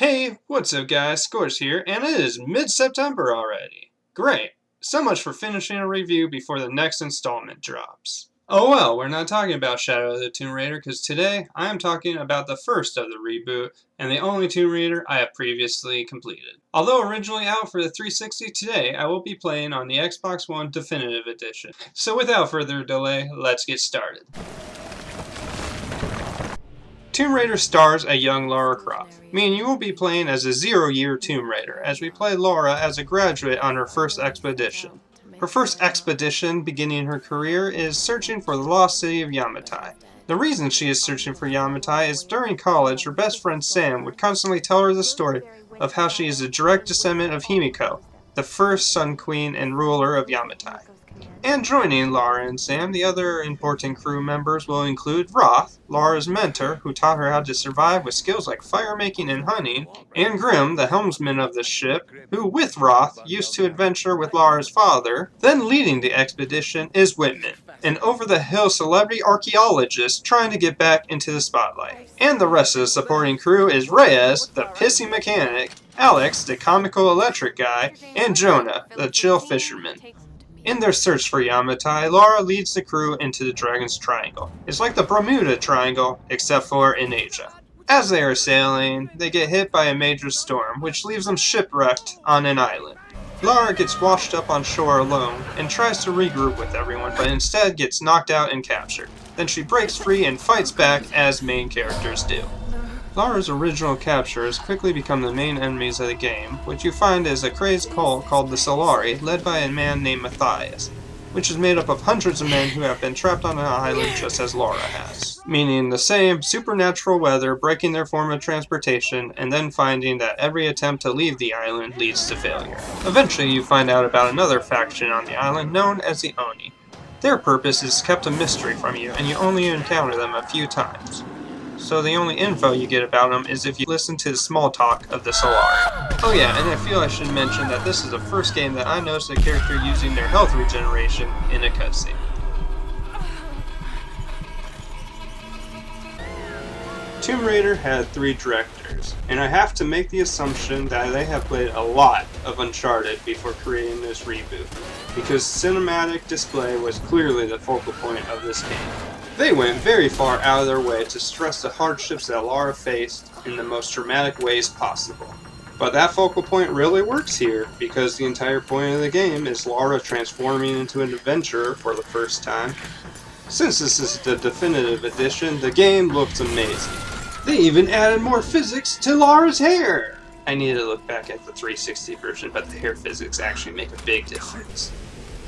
Hey, what's up guys, Scores here, and it is mid-September already. Great, so much for finishing a review before the next installment drops. Oh well, we're not talking about Shadow of the Tomb Raider because today I am talking about the first of the reboot and the only Tomb Raider I have previously completed. Although originally out for the 360, today I will be playing on the Xbox One Definitive Edition. So without further delay, let's get started. Tomb Raider stars a young Lara Croft, meaning you will be playing as a zero-year Tomb Raider, as we play Lara as a graduate on her first expedition. Her first expedition, beginning her career, is searching for the lost city of Yamatai. The reason she is searching for Yamatai is during college, her best friend Sam would constantly tell her the story of how she is a direct descendant of Himiko, the first Sun Queen and ruler of Yamatai. And joining Lara and Sam, the other important crew members will include Roth, Lara's mentor, who taught her how to survive with skills like fire making and hunting, and Grim, the helmsman of the ship, who with Roth used to adventure with Lara's father. Then leading the expedition is Whitman, an over-the-hill celebrity archaeologist trying to get back into the spotlight. And the rest of the supporting crew is Reyes, the pissy mechanic, Alex, the comical electric guy, and Jonah, the chill fisherman. In their search for Yamatai, Lara leads the crew into the Dragon's Triangle. It's like the Bermuda Triangle, except for in Asia. As they are sailing, they get hit by a major storm, which leaves them shipwrecked on an island. Lara gets washed up on shore alone, and tries to regroup with everyone, but instead gets knocked out and captured. Then she breaks free and fights back, as main characters do. Lara's original captures quickly become the main enemies of the game, which you find is a crazed cult called the Solari, led by a man named Matthias, which is made up of hundreds of men who have been trapped on an island just as Lara has. Meaning the same supernatural weather breaking their form of transportation, and then finding that every attempt to leave the island leads to failure. Eventually you find out about another faction on the island known as the Oni. Their purpose is kept a mystery from you, and you only encounter them a few times. So the only info you get about them is if you listen to the small talk of the Solari. Oh yeah, and I feel I should mention that this is the first game that I noticed a character using their health regeneration in a cutscene. Tomb Raider had 3 directors, and I have to make the assumption that they have played a lot of Uncharted before creating this reboot, because cinematic display was clearly the focal point of this game. They went very far out of their way to stress the hardships that Lara faced in the most dramatic ways possible. But that focal point really works here, because the entire point of the game is Lara transforming into an adventurer for the first time. Since this is the definitive edition, the game looks amazing. They even added more physics to Lara's hair! I need to look back at the 360 version, but the hair physics actually make a big difference.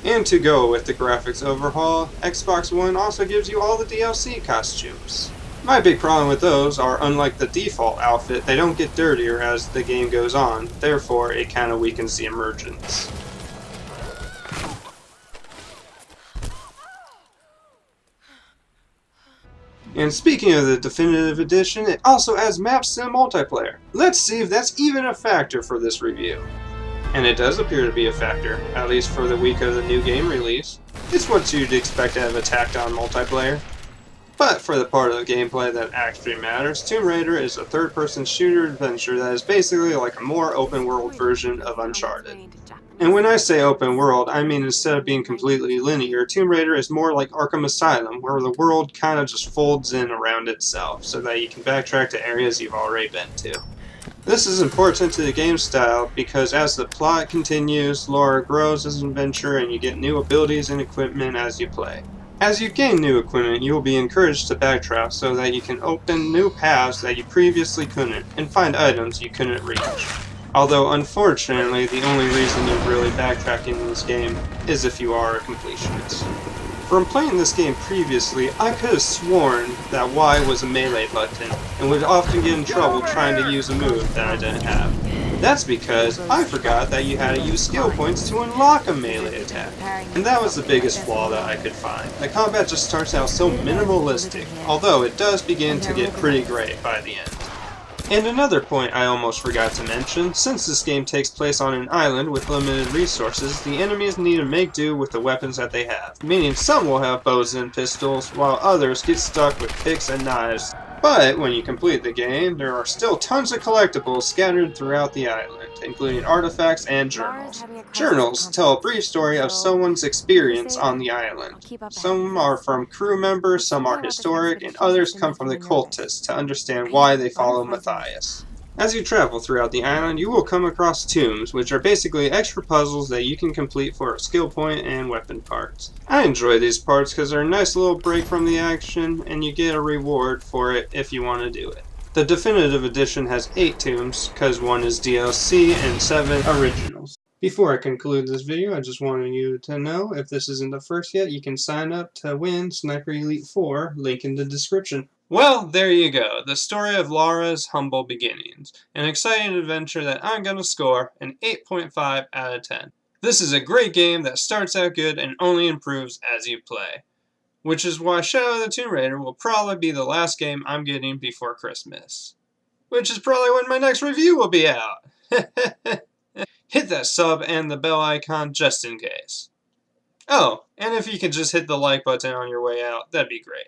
And to go with the graphics overhaul, Xbox One also gives you all the DLC costumes. My big problem with those are, unlike the default outfit, they don't get dirtier as the game goes on, therefore it kinda weakens the emergence. And speaking of the Definitive Edition, it also adds Map Sim multiplayer. Let's see if that's even a factor for this review. And it does appear to be a factor, at least for the week of the new game release. It's what you'd expect out of a tacked-on multiplayer. But for the part of the gameplay that actually matters, Tomb Raider is a third-person shooter adventure that is basically like a more open-world version of Uncharted. And when I say open world, I mean instead of being completely linear, Tomb Raider is more like Arkham Asylum, where the world kind of just folds in around itself, so that you can backtrack to areas you've already been to. This is important to the game style because as the plot continues, Lara grows as an adventurer and you get new abilities and equipment as you play. As you gain new equipment, you will be encouraged to backtrack so that you can open new paths that you previously couldn't and find items you couldn't reach. Although unfortunately, the only reason you're really backtracking in this game is if you are a completionist. From playing this game previously, I could have sworn that Y was a melee button, and would often get in trouble trying to use a move that I didn't have. That's because I forgot that you had to use skill points to unlock a melee attack. And that was the biggest flaw that I could find. The combat just starts out so minimalistic, although it does begin to get pretty great by the end. And another point I almost forgot to mention, since this game takes place on an island with limited resources, the enemies need to make do with the weapons that they have, meaning some will have bows and pistols, while others get stuck with picks and knives But when you complete the game, there are still tons of collectibles scattered throughout the island, including artifacts and journals. Journals tell a brief story of someone's experience on the island. Some are from crew members, some are historic, and others come from the cultists to understand why they follow Matthias. As you travel throughout the island, you will come across tombs, which are basically extra puzzles that you can complete for a skill point and weapon parts. I enjoy these parts because they're a nice little break from the action, and you get a reward for it if you want to do it. The Definitive Edition has 8 tombs, because 1 is DLC and 7 originals. Before I conclude this video, I just wanted you to know, if this isn't the first yet, you can sign up to win Sniper Elite 4, link in the description. Well, there you go, the story of Laura's humble beginnings. An exciting adventure that I'm going to score an 8.5 out of 10. This is a great game that starts out good and only improves as you play. Which is why Shadow of the Tomb Raider will probably be the last game I'm getting before Christmas. Which is probably when my next review will be out. Hit that sub and the bell icon just in case. Oh, and if you could just hit the like button on your way out, that'd be great.